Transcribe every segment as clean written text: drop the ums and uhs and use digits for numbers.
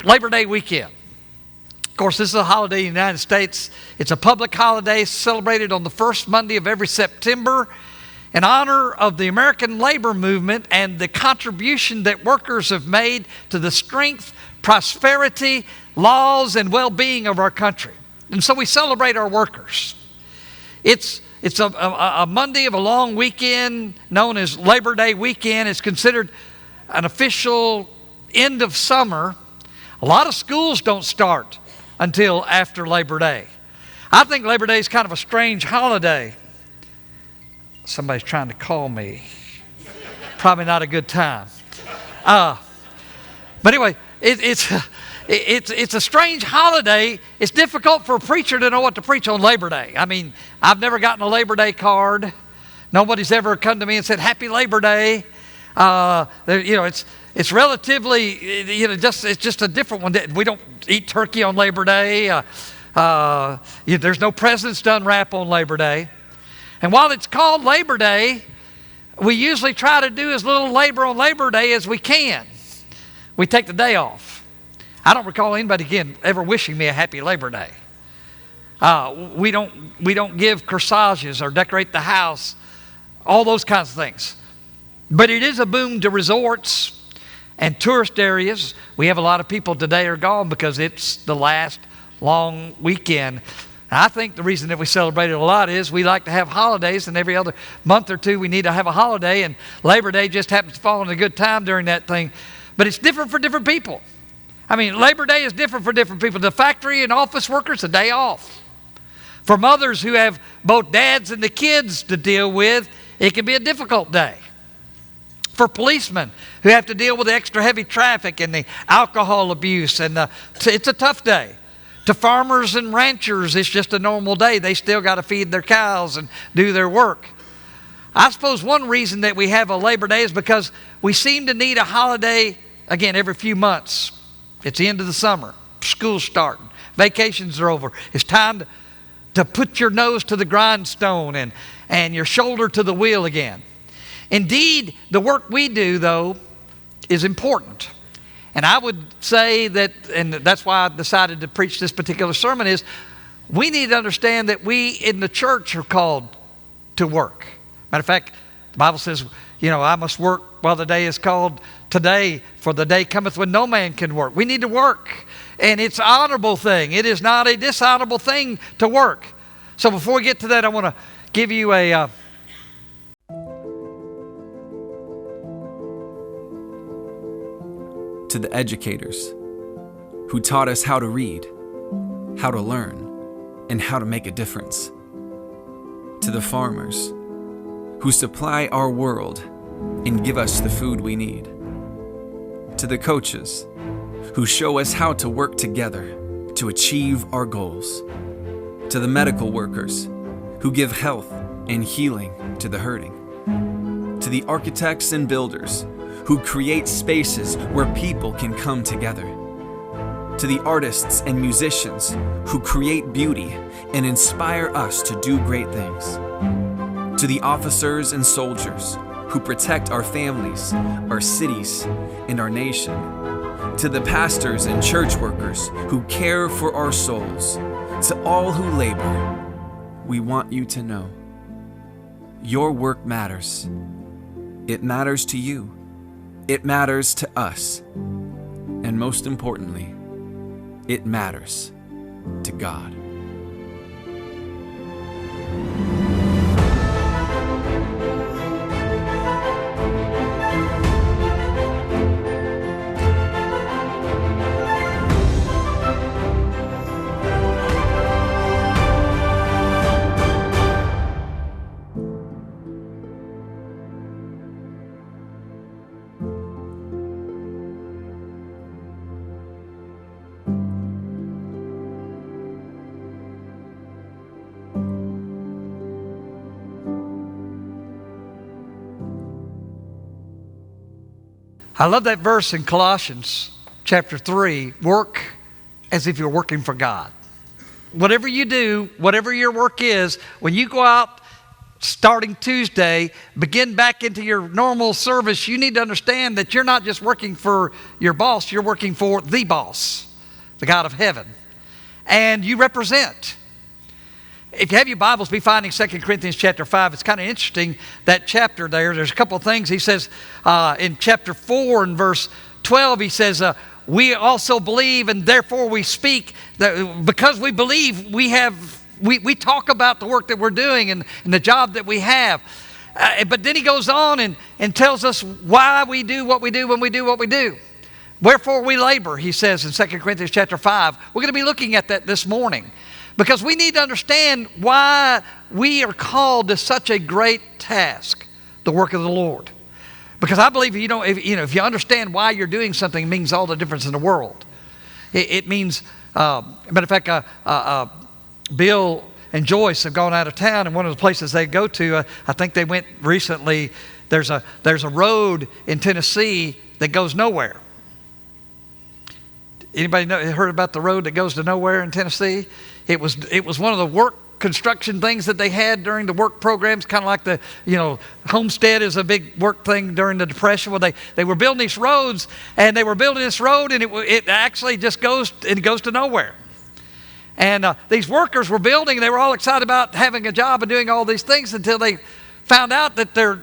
Labor Day weekend. Of course, this is a holiday in the United States. It's a public holiday celebrated on the first Monday of every September in honor of the American labor movement and the contribution that workers have made to the strength, prosperity, laws, and well-being of our country. And so we celebrate our workers. It's a Monday of a long weekend known as Labor Day weekend. It's considered an official end of summer. A lot of schools don't start until after Labor Day. I think Labor Day is kind of a strange holiday. Somebody's trying to call me. Probably not a good time. But anyway, it's a strange holiday. It's difficult for a preacher to know what to preach on Labor Day. I mean, I've never gotten a Labor Day card. Nobody's ever come to me and said, Happy Labor Day. It's relatively, it's just a different one. We don't eat turkey on Labor Day. There's no President's Done wrap on Labor Day. And while it's called Labor Day, we usually try to do as little labor on Labor Day as we can. We take the day off. I don't recall anybody, again, ever wishing me a happy Labor Day. We don't give corsages or decorate the house, all those kinds of things. But it is a boom to resorts and tourist areas. We have a lot of people today are gone because it's the last long weekend. And I think the reason that we celebrate it a lot is we like to have holidays, and every other month or two we need to have a holiday, and Labor Day just happens to fall in a good time during that thing. But it's different for different people. I mean, Labor Day is different for different people. The factory and office workers, a day off. For mothers who have both dads and the kids to deal with, it can be a difficult day. For policemen who have to deal with the extra heavy traffic and the alcohol abuse, and it's a tough day. To farmers and ranchers, it's just a normal day. They still got to feed their cows and do their work. I suppose one reason that we have a Labor Day is because we seem to need a holiday, again, every few months. It's the end of the summer. School's starting. Vacations are over. It's time to put your nose to the grindstone and your shoulder to the wheel again. Indeed, the work we do, though, is important. And I would say that, and that's why I decided to preach this particular sermon, is we need to understand that we in the church are called to work. Matter of fact, the Bible says, I must work while the day is called today, for the day cometh when no man can work. We need to work, and it's an honorable thing. It is not a dishonorable thing to work. So before we get to that, I want to give you a... To the educators who taught us how to read, how to learn, and how to make a difference. To the farmers who supply our world and give us the food we need. To the coaches who show us how to work together to achieve our goals. To the medical workers who give health and healing to the hurting. To the architects and builders who create spaces where people can come together. To the artists and musicians who create beauty and inspire us to do great things. To the officers and soldiers who protect our families, our cities, and our nation. To the pastors and church workers who care for our souls. To all who labor, we want you to know your work matters. It matters to you. It matters to us, and most importantly, it matters to God. I love that verse in Colossians chapter 3, work as if you're working for God. Whatever you do, whatever your work is, when you go out starting Tuesday, begin back into your normal service, you need to understand that you're not just working for your boss, you're working for the boss, the God of heaven. And you represent. If you have your Bibles, be finding 2 Corinthians chapter 5. It's kind of interesting, that chapter there. There's a couple of things. He says in chapter 4 and verse 12, he says, we also believe and therefore we speak. That because we believe, we talk about the work that we're doing and the job that we have. But then he goes on and tells us why we do what we do when we do what we do. Wherefore we labor, he says in 2 Corinthians chapter 5. We're going to be looking at that this morning. Because we need to understand why we are called to such a great task, the work of the Lord. Because I believe if you understand why you're doing something, it means all the difference in the world. It means, matter of fact, Bill and Joyce have gone out of town, and one of the places they go to, I think they went recently, there's a road in Tennessee that goes nowhere. Anybody heard about the road that goes to nowhere in Tennessee? It was one of the work construction things that they had during the work programs, kind of like the, Homestead is a big work thing during the Depression. Well, they were building these roads, and they were building this road, and it actually just goes to nowhere. And these workers were building, and they were all excited about having a job and doing all these things until they found out that their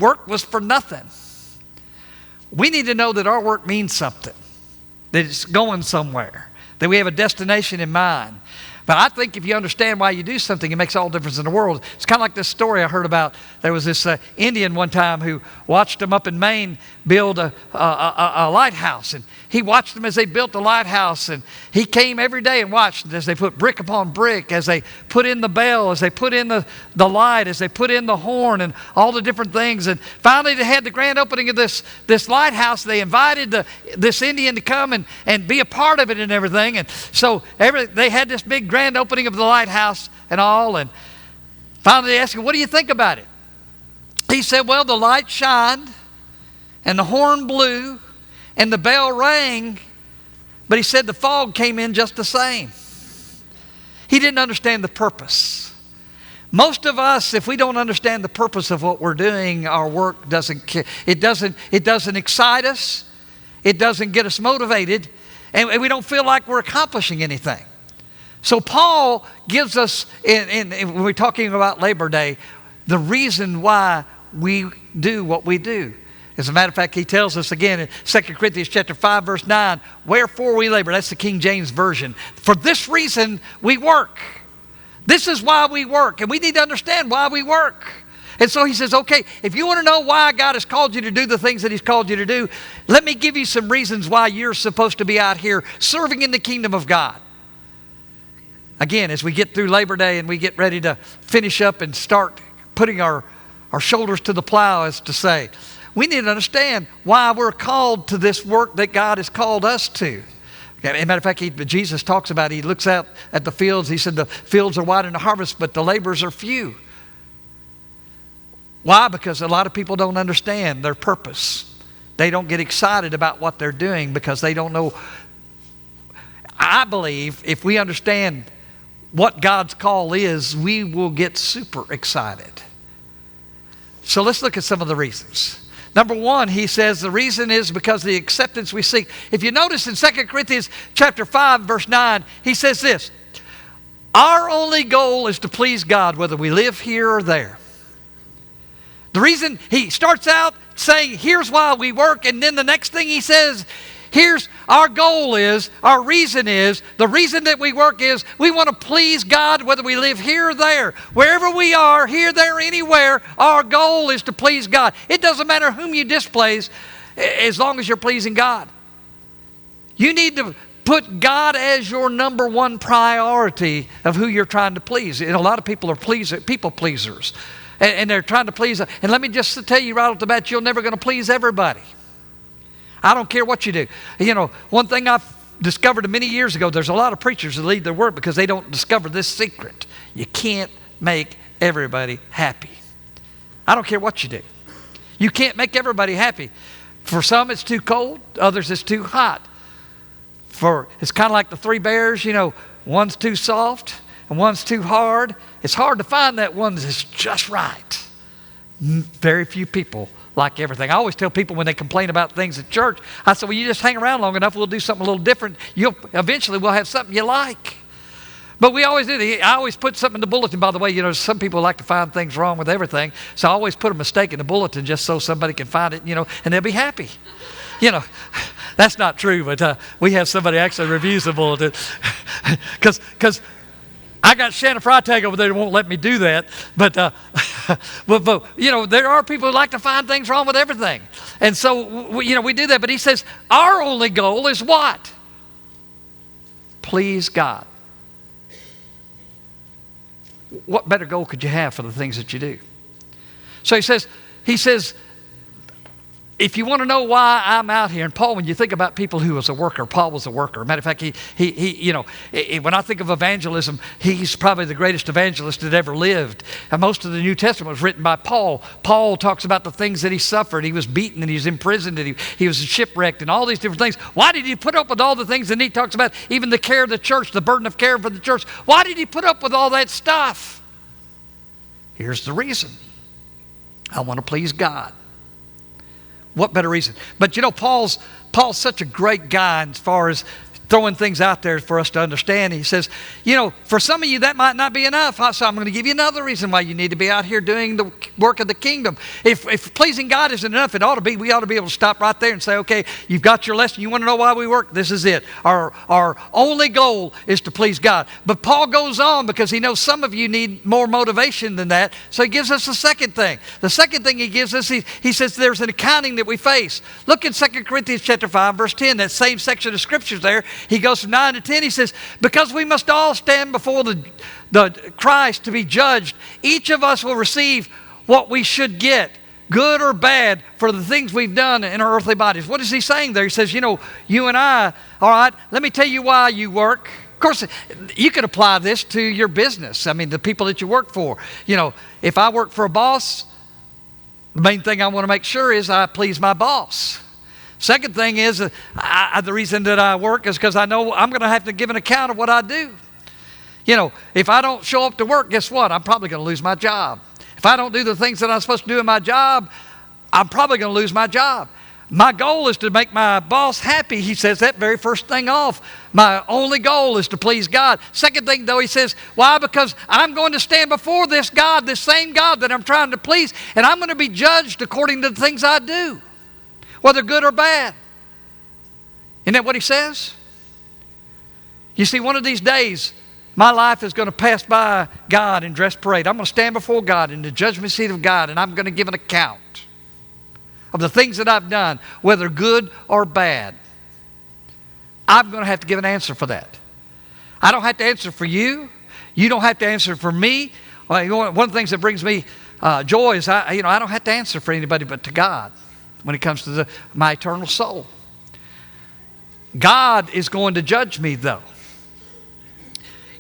work was for nothing. We need to know that our work means something, that it's going somewhere, that we have a destination in mind. But I think if you understand why you do something, it makes all the difference in the world. It's kind of like this story I heard about. There was this Indian one time who watched them up in Maine build a lighthouse. And he watched them as they built the lighthouse. And he came every day and watched as they put brick upon brick, as they put in the bell, as they put in the light, as they put in the horn and all the different things. And finally they had the grand opening of this lighthouse. They invited this Indian to come and be a part of it and everything. And so they had this big grand opening of the lighthouse and all. And finally they asked him, what do you think about it? He said, well, the light shined and the horn blew and the bell rang, but he said the fog came in just the same. He didn't understand the purpose. Most of us, if we don't understand the purpose of what we're doing, our work doesn't excite us. It doesn't get us motivated, and we don't feel like we're accomplishing anything. So Paul gives us, when we're talking about Labor Day, the reason why we do what we do. As a matter of fact, he tells us again in 2 Corinthians chapter 5, verse 9, wherefore we labor. That's the King James Version. For this reason we work. This is why we work. And we need to understand why we work. And so he says, okay, if you want to know why God has called you to do the things that he's called you to do, let me give you some reasons why you're supposed to be out here serving in the kingdom of God. Again, as we get through Labor Day and we get ready to finish up and start putting our shoulders to the plow, as to say, we need to understand why we're called to this work that God has called us to. As a matter of fact, Jesus talks about it. He looks out at the fields. He said the fields are wide in the harvest, but the laborers are few. Why? Because a lot of people don't understand their purpose. They don't get excited about what they're doing because they don't know. I believe if we understand what God's call is, we will get super excited. So let's look at some of the reasons. Number one, he says the reason is because of the acceptance we seek. If you notice in 2 Corinthians chapter 5, verse 9, he says this, our only goal is to please God whether we live here or there. The reason he starts out saying, here's why we work, and then the next thing he says, here's our goal is, our reason is, the reason that we work is we want to please God whether we live here or there. Wherever we are, here, there, anywhere, our goal is to please God. It doesn't matter whom you displease as long as you're pleasing God. You need to put God as your number one priority of who you're trying to please. And a lot of people are people pleasers. And they're trying to please. And let me just tell you right off the bat, you're never going to please everybody. I don't care what you do. One thing I've discovered many years ago, there's a lot of preachers that leave their work because they don't discover this secret. You can't make everybody happy. I don't care what you do. You can't make everybody happy. For some, it's too cold. Others, it's too hot. It's kind of like the three bears, one's too soft and one's too hard. It's hard to find that one that's just right. Very few people like everything. I always tell people when they complain about things at church, I say, well, you just hang around long enough, we'll do something a little different. Eventually we'll have something you like. But we always do. I always put something in the bulletin, by the way. Some people like to find things wrong with everything. So I always put a mistake in the bulletin just so somebody can find it, and they'll be happy. That's not true, but we have somebody actually reviews the bulletin. Because I got Shannon Freitag over there that won't let me do that. But, there are people who like to find things wrong with everything. And so, we do that. But he says, our only goal is what? Please God. What better goal could you have for the things that you do? So he says, if you want to know why I'm out here, and Paul, when you think about people who was a worker, Paul was a worker. Matter of fact, when I think of evangelism, he's probably the greatest evangelist that ever lived. And most of the New Testament was written by Paul. Paul talks about the things that he suffered. He was beaten and he was imprisoned and he was shipwrecked and all these different things. Why did he put up with all the things? And he talks about even the care of the church, the burden of care for the church. Why did he put up with all that stuff? Here's the reason. I want to please God. What better reason? But Paul's such a great guy as far as throwing things out there for us to understand. He says, for some of you that might not be enough. So I'm going to give you another reason why you need to be out here doing the work of the kingdom. If pleasing God isn't enough, we ought to be able to stop right there and say, okay, you've got your lesson. You want to know why we work? This is it. Our only goal is to please God. But Paul goes on because he knows some of you need more motivation than that. So he gives us a second thing. The second thing he gives us, he says there's an accounting that we face. Look in 2 Corinthians chapter 5, verse 10, that same section of scriptures there. He goes from 9 to 10. He says, because we must all stand before the Christ to be judged, each of us will receive what we should get, good or bad, for the things we've done in our earthly bodies. What is he saying there? He says, you and I, all right, let me tell you why you work. Of course, you could apply this to your business. I mean, the people that you work for. If I work for a boss, the main thing I want to make sure is I please my boss. Second thing is, the reason that I work is because I know I'm going to have to give an account of what I do. If I don't show up to work, guess what? I'm probably going to lose my job. If I don't do the things that I'm supposed to do in my job, I'm probably going to lose my job. My goal is to make my boss happy. He says that very first thing off. My only goal is to please God. Second thing, though, he says, why? Because I'm going to stand before this God, this same God that I'm trying to please, and I'm going to be judged according to the things I do, whether good or bad. Isn't that what he says? You see, one of these days, my life is going to pass by God in dress parade. I'm going to stand before God in the judgment seat of God, and I'm going to give an account of the things that I've done, whether good or bad. I'm going to have to give an answer for that. I don't have to answer for you. You don't have to answer for me. One of the things that brings me joy is I don't have to answer for anybody but to God when it comes to my eternal soul. God is going to judge me, though.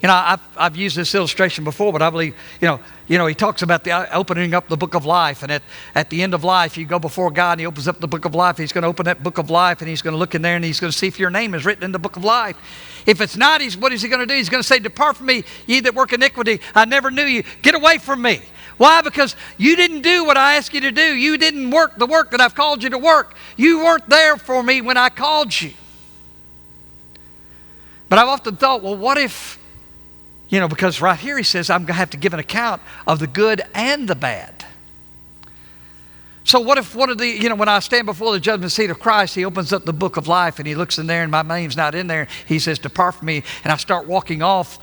I've used this illustration before, but I believe, he talks about the opening up the book of life. And at the end of life, you go before God and he opens up the book of life. He's going to open that book of life and he's going to look in there and he's going to see if your name is written in the book of life. If it's not, what is he going to do? He's going to say, depart from me, ye that work iniquity. I never knew you. Get away from me. Why? Because you didn't do what I asked you to do. You didn't work the work that I've called you to work. You weren't there for me when I called you. But I've often thought, well, what if, because right here he says I'm going to have to give an account of the good and the bad. So what if one of the, when I stand before the judgment seat of Christ, he opens up the book of life and he looks in there and my name's not in there. He says, depart from me. And I start walking off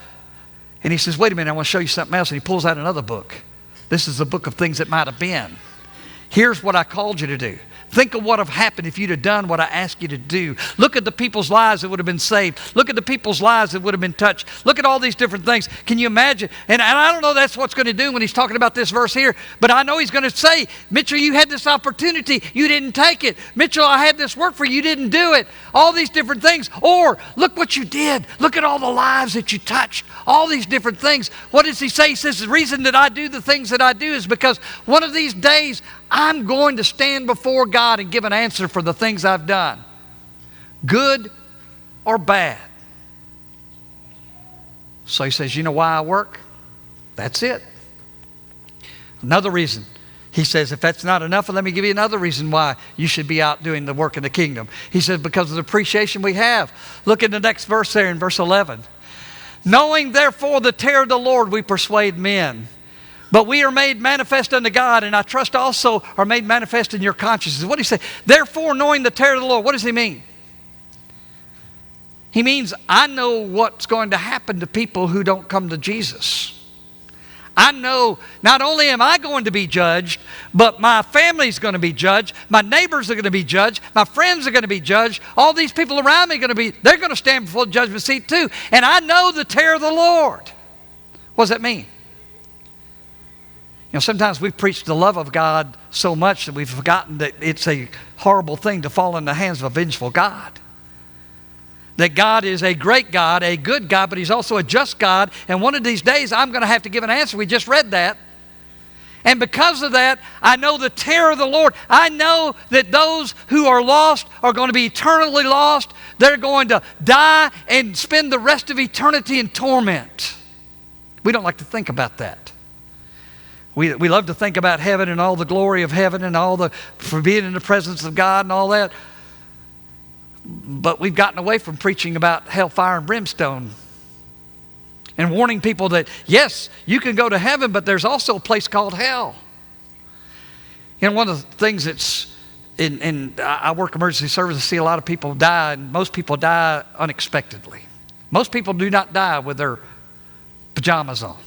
and he says, wait a minute, I want to show you something else. And he pulls out another book. This is the book of things that might have been. Here's what I called you to do. Think of what would have happened if you'd have done what I asked you to do. Look at the people's lives that would have been saved. Look at the people's lives that would have been touched. Look at all these different things. Can you imagine? And I don't know that's what's going to do when he's talking about this verse here, but I know he's going to say, Mitchell, you had this opportunity. You didn't take it. Mitchell, I had this work for you. You didn't do it. All these different things. Or look what you did. Look at all the lives that you touched. All these different things. What does he say? He says the reason that I do the things that I do is because one of these days I'm going to stand before God and give an answer for the things I've done, good or bad. So he says, you know why I work? That's it. Another reason. He says, if that's not enough, let me give you another reason why you should be out doing the work in the kingdom. He says, because of the appreciation we have. Look at the next verse there in verse 11. Knowing therefore the terror of the Lord, we persuade men. But we are made manifest unto God, and I trust also are made manifest in your consciences. What do he say? Therefore, knowing the terror of the Lord, what does he mean? He means I know what's going to happen to people who don't come to Jesus. I know not only am I going to be judged, but my family's going to be judged. My neighbors are going to be judged. My friends are going to be judged. All these people around me they're going to stand before the judgment seat too. And I know the terror of the Lord. What does that mean? You know, sometimes we've preached the love of God so much that we've forgotten that it's a horrible thing to fall in the hands of a vengeful God. That God is a great God, a good God, but He's also a just God. And one of these days, I'm going to have to give an answer. We just read that. And because of that, I know the terror of the Lord. I know that those who are lost are going to be eternally lost. They're going to die and spend the rest of eternity in torment. We don't like to think about that. We love to think about heaven and all the glory of heaven and all the for being in the presence of God and all that. But we've gotten away from preaching about hellfire and brimstone and warning people that, yes, you can go to heaven, but there's also a place called hell. You know, one of the things that's I work emergency service, I see a lot of people die, and most people die unexpectedly. Most people do not die with their pajamas on.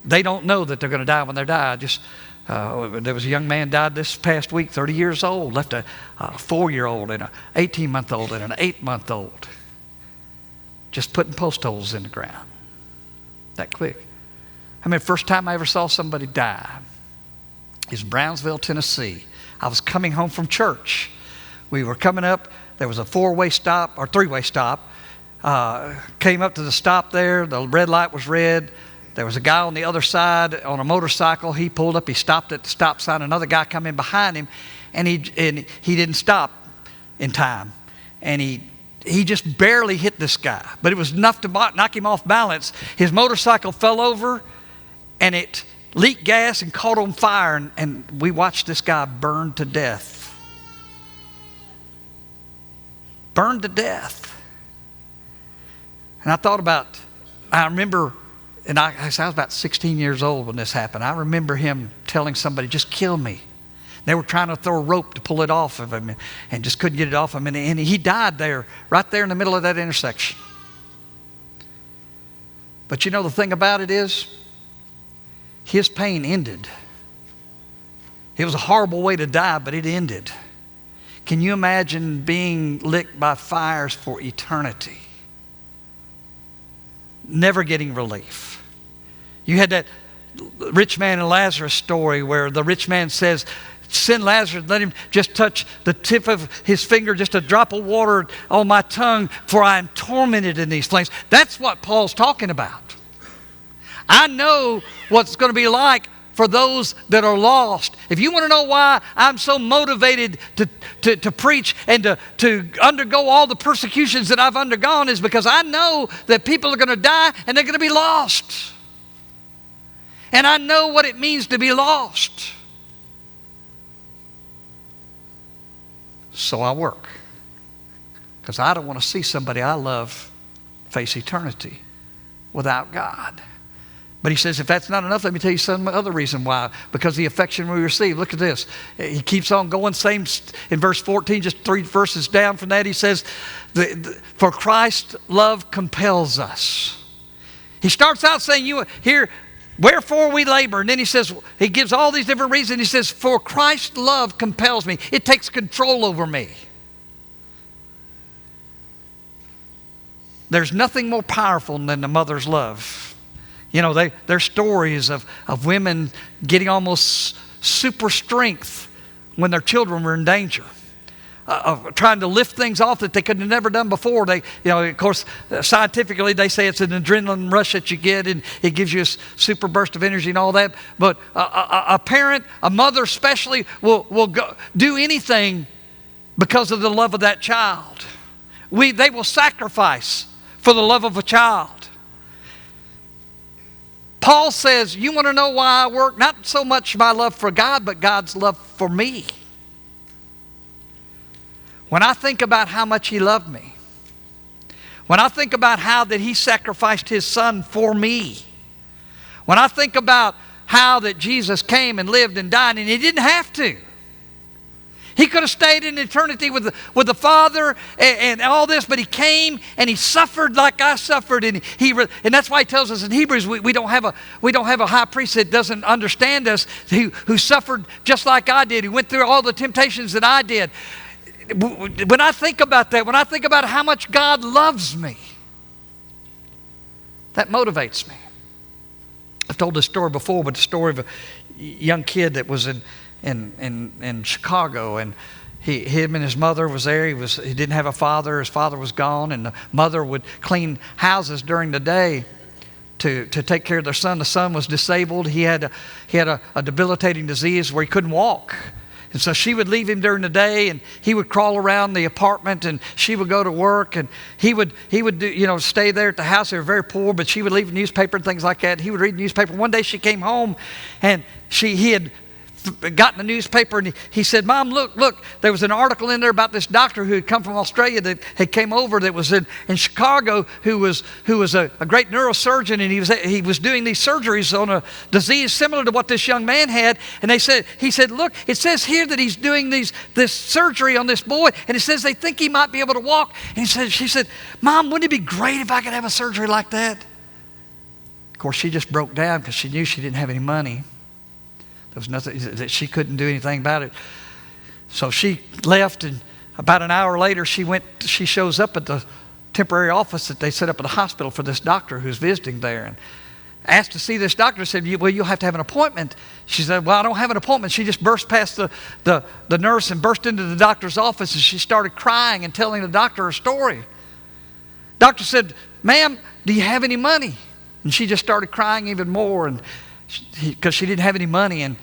They don't know that they're going to die when they die. There was a young man died this past week, 30 years old, left a 4-year-old and an 18-month-old and an 8-month-old. Just putting post holes in the ground. That quick. I mean, first time I ever saw somebody die is Brownsville, Tennessee. I was coming home from church. We were coming up. There was a 4-way stop or 3-way stop. Came up to the stop there. The red light was red. There was a guy on the other side on a motorcycle. He pulled up. He stopped at the stop sign. Another guy come in behind him, and he didn't stop in time. And he just barely hit this guy. But it was enough to knock him off balance. His motorcycle fell over, and it leaked gas and caught on fire. And we watched this guy burn to death. Burned to death. And I remember... And I was about 16 years old when this happened. I remember him telling somebody, just kill me. They were trying to throw a rope to pull it off of him and just couldn't get it off him. And he died there, right there in the middle of that intersection. But you know the thing about it is, his pain ended. It was a horrible way to die, but it ended. Can you imagine being licked by fires for eternity? Never getting relief. You had that rich man and Lazarus story where the rich man says, send Lazarus, let him just touch the tip of his finger, just a drop of water on my tongue, for I am tormented in these flames. That's what Paul's talking about. I know what's going to be like for those that are lost. If you want to know why I'm so motivated to preach and to undergo all the persecutions that I've undergone, is because I know that people are going to die and they're going to be lost. And I know what it means to be lost. So I work. Because I don't want to see somebody I love face eternity without God. But he says, if that's not enough, let me tell you some other reason why. Because the affection we receive. Look at this. He keeps on going. Same in verse 14, just 3 verses down from that. He says, for Christ's love compels us. He starts out saying, wherefore we labor. And then he gives all these different reasons. He says, for Christ's love compels me. It takes control over me. There's nothing more powerful than the mother's love. You know, there's stories of women getting almost super strength when their children were in danger, of trying to lift things off that they could have never done before. Of course, scientifically they say it's an adrenaline rush that you get, and it gives you a super burst of energy and all that. But a parent, a mother especially, will go do anything because of the love of that child. They will sacrifice for the love of a child. Paul says, you want to know why I work? Not so much my love for God, but God's love for me. When I think about how much He loved me, when I think about how that He sacrificed His Son for me, when I think about how that Jesus came and lived and died, and He didn't have to. He could have stayed in eternity with the Father and all this, but He came and He suffered like I suffered, and that's why He tells us in Hebrews we don't have a high priest that doesn't understand us, who suffered just like I did, who went through all the temptations that I did. When I think about that, when I think about how much God loves me, that motivates me. I've told this story before, but the story of a young kid that was in Chicago, and him and his mother was there. He didn't have a father. His father was gone, and the mother would clean houses during the day to take care of their son. The son was disabled. He had a debilitating disease where he couldn't walk. And so she would leave him during the day, and he would crawl around the apartment, and she would go to work, and he would do, stay there at the house. They were very poor, but she would leave a newspaper and things like that. He would read the newspaper. One day she came home, and he had gotten the newspaper, and he said, Mom, look, there was an article in there about this doctor who had come from Australia that had came over, that was in Chicago, who was a great neurosurgeon, and he was doing these surgeries on a disease similar to what this young man had. And he said, look, it says here that he's doing this surgery on this boy, and it says they think he might be able to walk. And she said, Mom, wouldn't it be great if I could have a surgery like that? Of course, she just broke down because she knew she didn't have any money. There was nothing that she couldn't do anything about it. So she left, and about an hour later she shows up at the temporary office that they set up at the hospital for this doctor who's visiting there, and asked to see this doctor. Said, well, you'll have to have an appointment. She said, well, I don't have an appointment. She just burst past the nurse and burst into the doctor's office, and she started crying and telling the doctor her story. Doctor said, ma'am, do you have any money? And she just started crying even more, and because she didn't have any money. And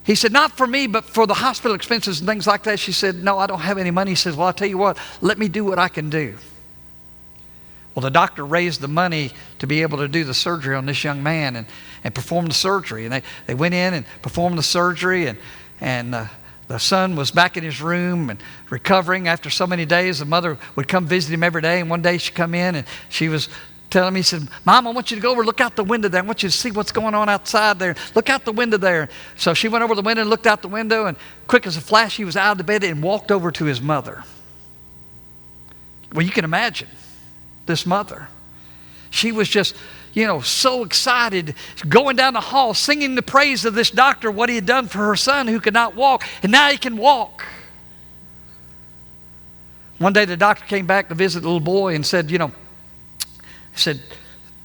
he said, not for me, but for the hospital expenses and things like that. She said, no, I don't have any money. He says, well, I'll tell you what, let me do what I can do. Well, the doctor raised the money to be able to do the surgery on this young man and perform the surgery. And they went in and performed the surgery, and the son was back in his room and recovering after so many days. The mother would come visit him every day, and one day she'd come in, and she was telling me, he said, Mom, I want you to go over and look out the window there. I want you to see what's going on outside there. Look out the window there. So she went over the window and looked out the window, and quick as a flash, he was out of the bed and walked over to his mother. Well, you can imagine this mother. She was just, so excited, going down the hall, singing the praise of this doctor, what he had done for her son who could not walk, and now he can walk. One day the doctor came back to visit the little boy and said, he said,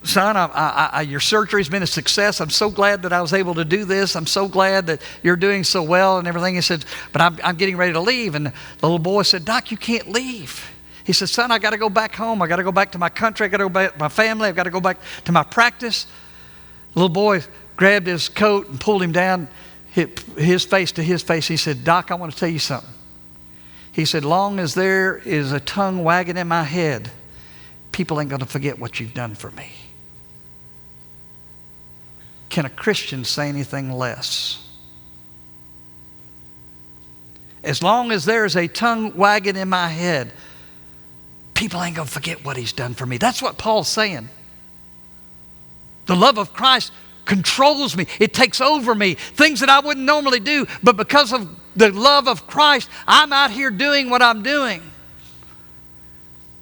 son, your surgery's been a success. I'm so glad that I was able to do this. I'm so glad that you're doing so well and everything. He said, but I'm getting ready to leave. And the little boy said, Doc, you can't leave. He said, son, I got to go back home. I got to go back to my country. I got to go back to my family. I've got to go back to my practice. The little boy grabbed his coat and pulled him down, hit his face to his face. He said, Doc, I want to tell you something. He said, long as there is a tongue wagging in my head, people ain't going to forget what you've done for me. Can a Christian say anything less? As long as there's a tongue wagging in my head, people ain't going to forget what he's done for me. That's what Paul's saying. The love of Christ controls me. It takes over me. Things that I wouldn't normally do, but because of the love of Christ, I'm out here doing what I'm doing.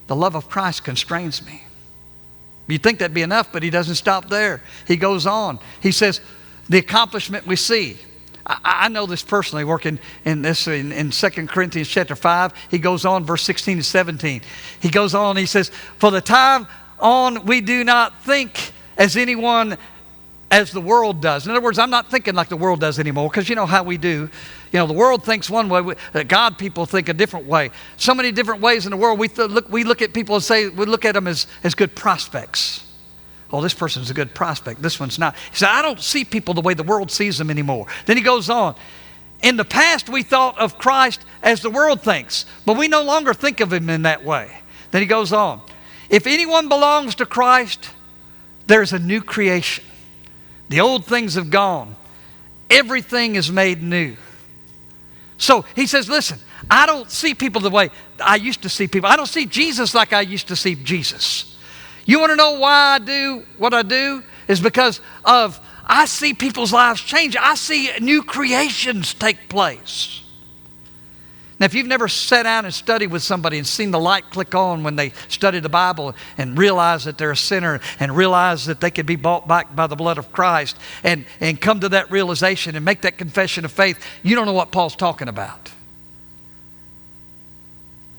The love of Christ constrains me. You'd think that'd be enough, but he doesn't stop there. He goes on. He says, the accomplishment we see. I know this personally, working in 2 Corinthians chapter 5. He goes on, verse 16 to 17. He goes on, he says, for the time on we do not think as anyone as the world does. In other words, I'm not thinking like the world does anymore, because you know how we do. The world thinks one way, God people think a different way. So many different ways in the world. We look at people and say, we look at them as good prospects. Oh, this person's a good prospect. This one's not. He said, I don't see people the way the world sees them anymore. Then he goes on. In the past, we thought of Christ as the world thinks, but we no longer think of him in that way. Then he goes on. If anyone belongs to Christ, there's a new creation. The old things have gone. Everything is made new. So he says, listen, I don't see people the way I used to see people. I don't see Jesus like I used to see Jesus. You want to know why I do what I do? Is because of I see people's lives change. I see new creations take place. Now, if you've never sat down and studied with somebody and seen the light click on when they study the Bible and realize that they're a sinner and realize that they can be bought back by the blood of Christ and come to that realization and make that confession of faith, you don't know what Paul's talking about.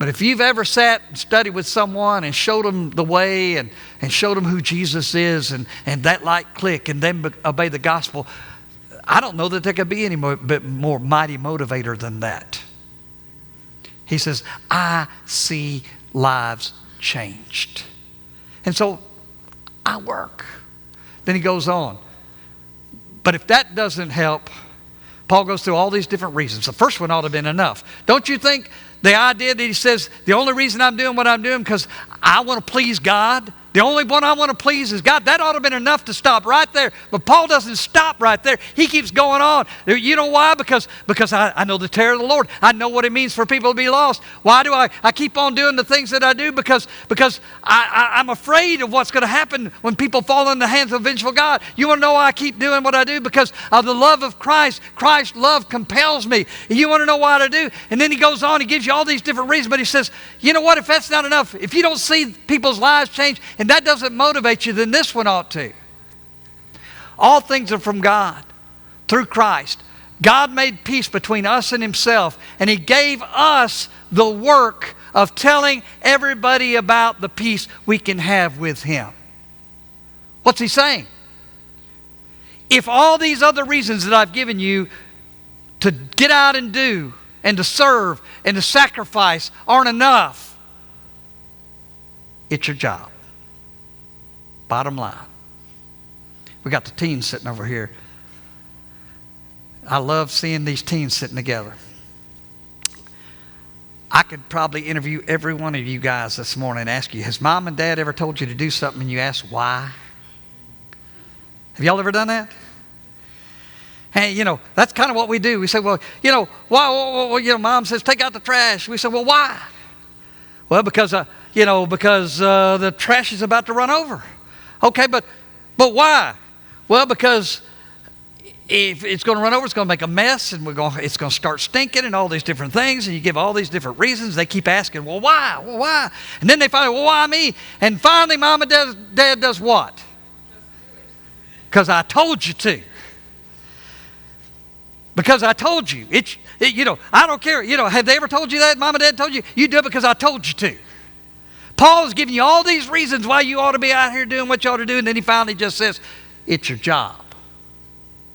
But if you've ever sat and studied with someone and showed them the way and showed them who Jesus is and that light click and then obey the gospel, I don't know that there could be any more mighty motivator than that. He says, I see lives changed. And so I work. Then he goes on. But if that doesn't help, Paul goes through all these different reasons. The first one ought to have been enough. Don't you think the idea that he says, the only reason I'm doing what I'm doing because I want to please God? The only one I want to please is God. That ought to have been enough to stop right there. But Paul doesn't stop right there. He keeps going on. You know why? Because I know the terror of the Lord. I know what it means for people to be lost. Why do I keep on doing the things that I do? Because I'm afraid of what's going to happen when people fall in the hands of a vengeful God. You want to know why I keep doing what I do? Because of the love of Christ. Christ's love compels me. And you want to know why I do? And then he goes on. He gives you all these different reasons. But he says, you know what? If that's not enough, if you don't see people's lives change, and that doesn't motivate you, then this one ought to. All things are from God through Christ. God made peace between us and himself, and he gave us the work of telling everybody about the peace we can have with him. What's he saying? If all these other reasons that I've given you to get out and do and to serve and to sacrifice aren't enough, it's your job. Bottom line. We got the teens sitting over here. I love seeing these teens sitting together. I could probably interview every one of you guys this morning and ask you, has mom and dad ever told you to do something and you ask why? Have y'all ever done that? Hey, that's kind of what we do. We say, well, why? Mom says, take out the trash. We say, well, why? Well, because the trash is about to run over. Okay, but why? Well, because if it's going to run over, it's going to make a mess, and it's going to start stinking and all these different things, and you give all these different reasons. They keep asking, well, why? Well, why? And then they finally, well, why me? And finally, mom and dad does what? Because I told you to. Because I told you. I don't care. Have they ever told you that? Mom and dad told you? You do it because I told you to. Paul is giving you all these reasons why you ought to be out here doing what you ought to do, and then he finally just says, it's your job.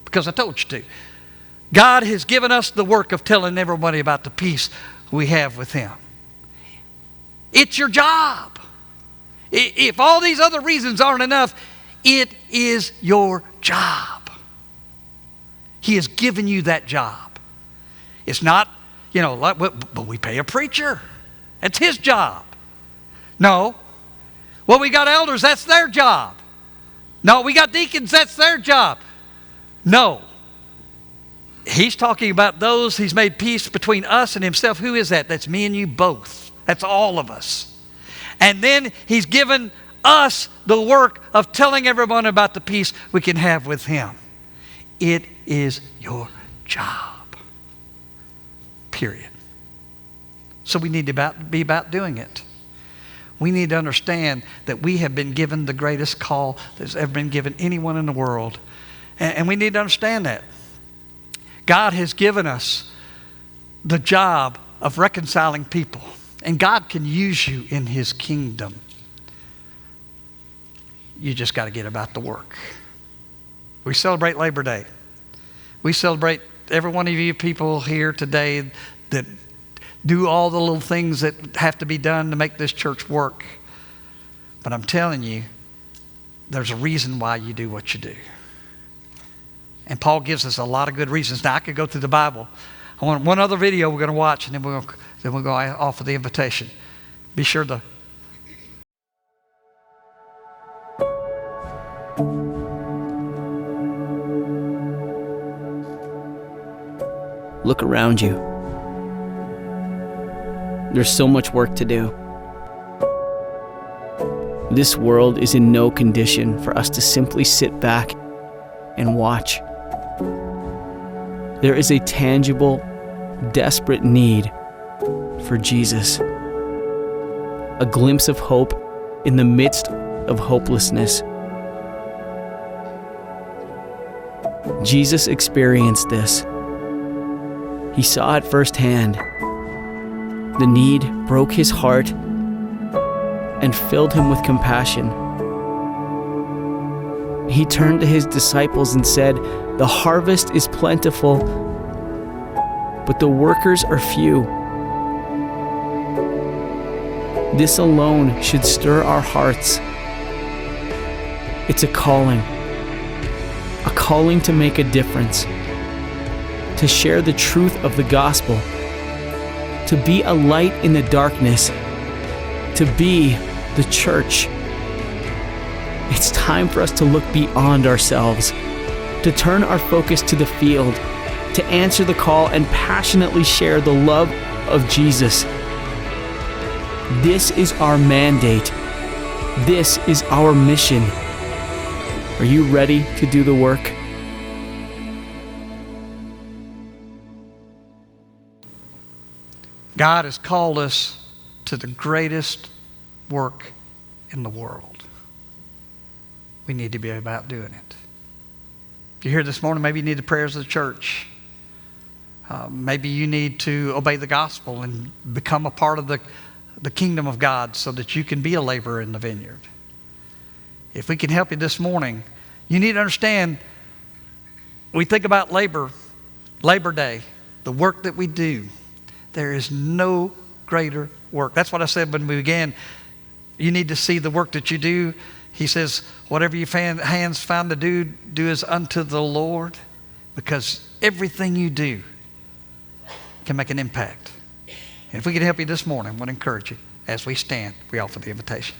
Because I told you to. God has given us the work of telling everybody about the peace we have with him. It's your job. If all these other reasons aren't enough, it is your job. He has given you that job. It's not, but we pay a preacher. It's his job. No. Well, we got elders, that's their job. No, we got deacons, that's their job. No. He's talking about those he's made peace between us and himself. Who is that? That's me and you both. That's all of us. And then he's given us the work of telling everyone about the peace we can have with him. It is your job. Period. So we need to be about doing it. We need to understand that we have been given the greatest call that's ever been given anyone in the world. And we need to understand that. God has given us the job of reconciling people. And God can use you in his kingdom. You just got to get about the work. We celebrate Labor Day. We celebrate every one of you people here today that do all the little things that have to be done to make this church work. But I'm telling you, there's a reason why you do what you do. And Paul gives us a lot of good reasons. Now, I could go through the Bible. I want one other video we're going to watch, and then we'll go offer the invitation. Be sure to Look around you. There's so much work to do. This world is in no condition for us to simply sit back and watch. There is a tangible, desperate need for Jesus. A glimpse of hope in the midst of hopelessness. Jesus experienced this. He saw it firsthand. The need broke his heart and filled him with compassion. He turned to his disciples and said, "The harvest is plentiful, but the workers are few." This alone should stir our hearts. It's a calling to make a difference, to share the truth of the gospel, to be a light in the darkness, to be the church. It's time for us to look beyond ourselves, to turn our focus to the field, to answer the call and passionately share the love of Jesus. This is our mandate. This is our mission. Are you ready to do the work? God has called us to the greatest work in the world. We need to be about doing it. If you're here this morning, maybe you need the prayers of the church. Maybe you need to obey the gospel and become a part of the kingdom of God so that you can be a laborer in the vineyard. If we can help you this morning, you need to understand, we think about Labor Day, the work that we do. There is no greater work. That's what I said when we began. You need to see the work that you do. He says, whatever your hands find to do as unto the Lord, because everything you do can make an impact. And if we can help you this morning, I want to encourage you, as we stand, we offer the invitation.